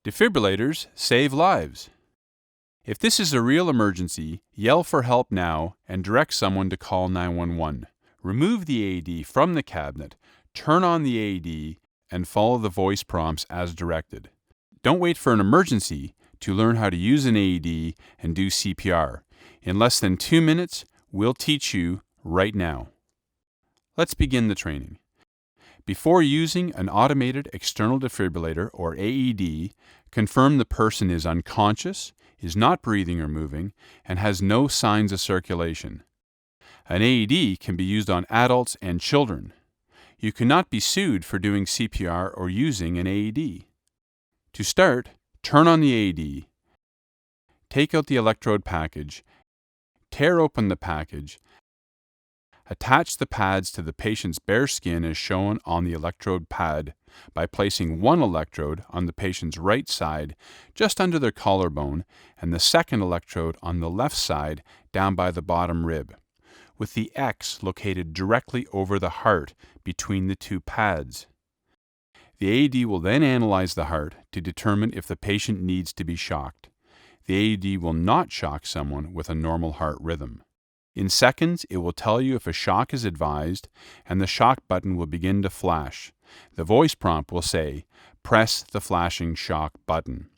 Defibrillators save lives. If this is a real emergency, yell for help now and direct someone to call 911. Remove the AED from the cabinet, turn on the AED, and follow the voice prompts as directed. Don't wait for an emergency to learn how to use an AED and do CPR. In less than 2 minutes, we'll teach you right now. Let's begin the training. Before using an automated external defibrillator, or AED, confirm the person is unconscious, is not breathing or moving, and has no signs of circulation. An AED can be used on adults and children. You cannot be sued for doing CPR or using an AED. To start, turn on the AED, take out the electrode package, tear open the package, attach the pads to the patient's bare skin as shown on the electrode pad by placing one electrode on the patient's right side just under their collarbone and the second electrode on the left side down by the bottom rib, with the X located directly over the heart between the two pads. The AED will then analyze the heart to determine if the patient needs to be shocked. The AED will not shock someone with a normal heart rhythm. In seconds, it will tell you if a shock is advised, and the shock button will begin to flash. The voice prompt will say, "Press the flashing shock button."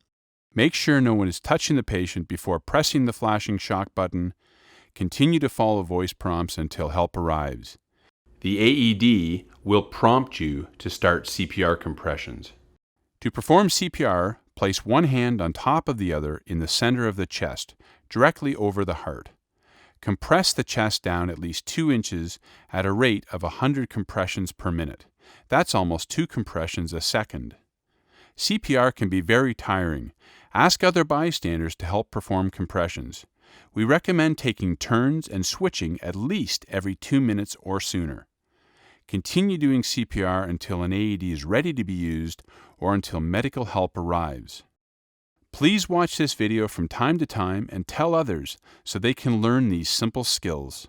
Make sure no one is touching the patient before pressing the flashing shock button. Continue to follow voice prompts until help arrives. The AED will prompt you to start CPR compressions. To perform CPR, place one hand on top of the other in the center of the chest, directly over the heart. Compress the chest down at least 2 inches at a rate of 100 compressions per minute. That's almost 2 compressions a second. CPR can be very tiring. Ask other bystanders to help perform compressions. We recommend taking turns and switching at least every 2 minutes or sooner. Continue doing CPR until an AED is ready to be used or until medical help arrives. Please watch this video from time to time and tell others so they can learn these simple skills.